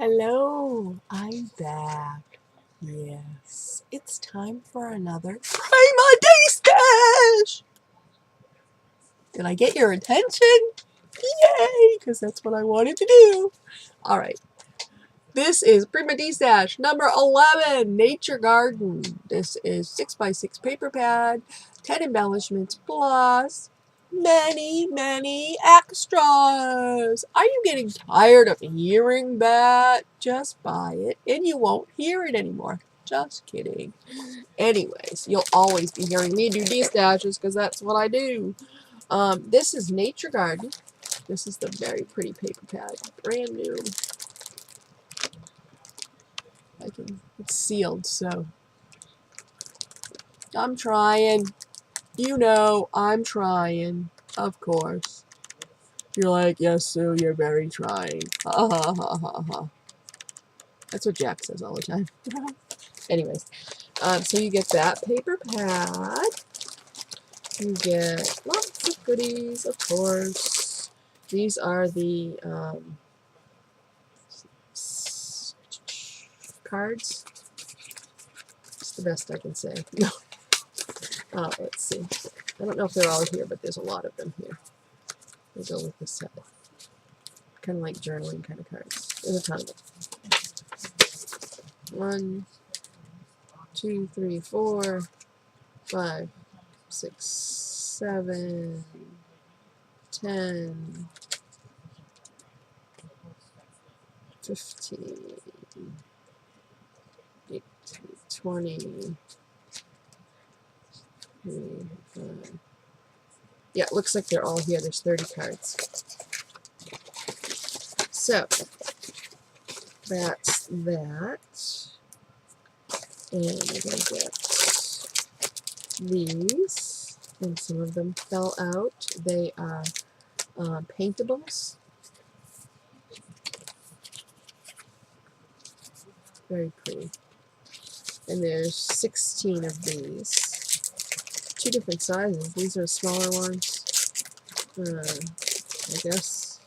Hello, I'm back. Yes, it's time for another Prima Destash! Did I get your attention? Yay! Because that's what I wanted to do. Alright, this is Prima Destash number 11, Nature Garden. This is 6x6 paper pad, 10 embellishments plus many extras. Are you getting tired of hearing that? Just buy it and you won't hear it anymore. Just kidding. Anyways, you'll always be hearing me do Destashes because that's what I do. This is Nature Garden. This is the very pretty paper pad. Brand new. It's sealed, so I'm trying. You know, I'm trying. Of course. You're like, yes, Sue, you're very trying. Ha ha ha ha ha. That's what Jack says all the time. Anyways, so you get that paper pad. You get lots of goodies, of course. These are the cards. It's the best I can say. Let's see. I don't know if they're all here, but there's a lot of them here. They go with the set. Kind of like journaling kind of cards. There's a ton of them. 1, 2, 3, 4, 5, 6, 7, 10, 15, 18, 20. Yeah, it looks like they're all here. There's 30 cards. So, that's that. And we're going to get these. And some of them fell out. They are paintables. Very pretty. And there's 16 of these. 2 different sizes. These are smaller ones, I guess.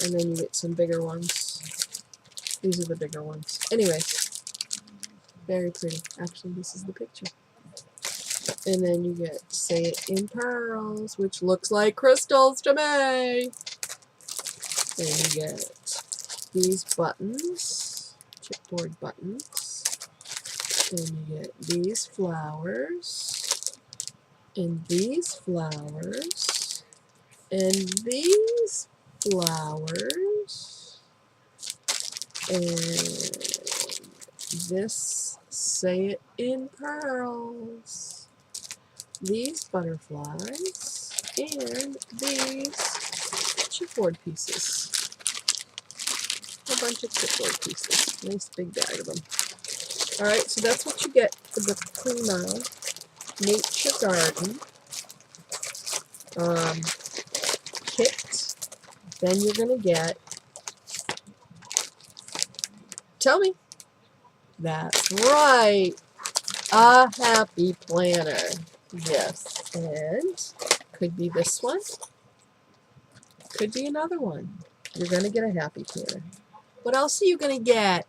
And then you get some bigger ones. These are the bigger ones. Anyways, very pretty. Actually, this is the picture. And then you get Say It in Pearls, which looks like crystals to me. Then you get these buttons, chipboard buttons. Then you get these flowers. And these flowers. And these flowers. And this Say It in Pearls. These butterflies. And these chipboard pieces. A bunch of chipboard pieces. Nice big bag of them. Alright, so that's what you get for the Prima Nature Garden kit. Then you're going to get, tell me, that's right, a happy planner. Yes, and could be this one, could be another one. You're going to get a happy planner. What else are you going to get?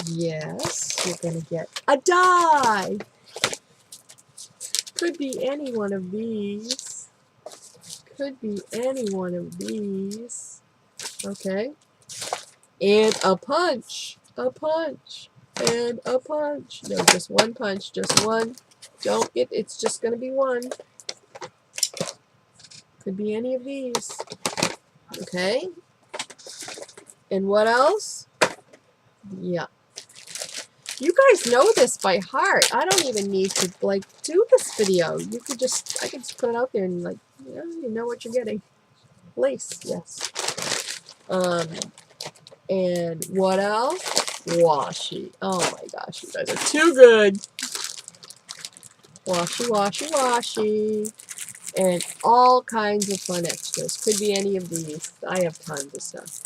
Yes, you're going to get a die. Could be any one of these. Could be any one of these. Okay. And a punch. A punch. And a punch. No, just one punch. Just one. Don't get, it's just going to be one. Could be any of these. Okay. And what else? Yeah. You guys know this by heart. I don't even need to, like, do this video. You could just, I could just put it out there and, like, yeah, you know what you're getting. Lace, yes. And what else? Washi. Oh my gosh, you guys are too good. Washi, washi, washi. And all kinds of fun extras. Could be any of these. I have tons of stuff.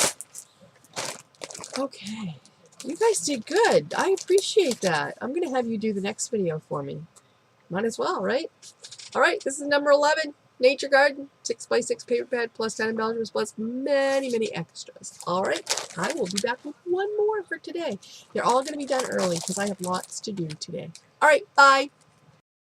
Okay. You guys did good. I appreciate that. I'm going to have you do the next video for me. Might as well, right? All right, this is number 11. Nature Garden, 6x6 paper pad, plus 10 embellishments, plus many, many extras. All right, I will be back with one more for today. They're all going to be done early because I have lots to do today. All right, bye.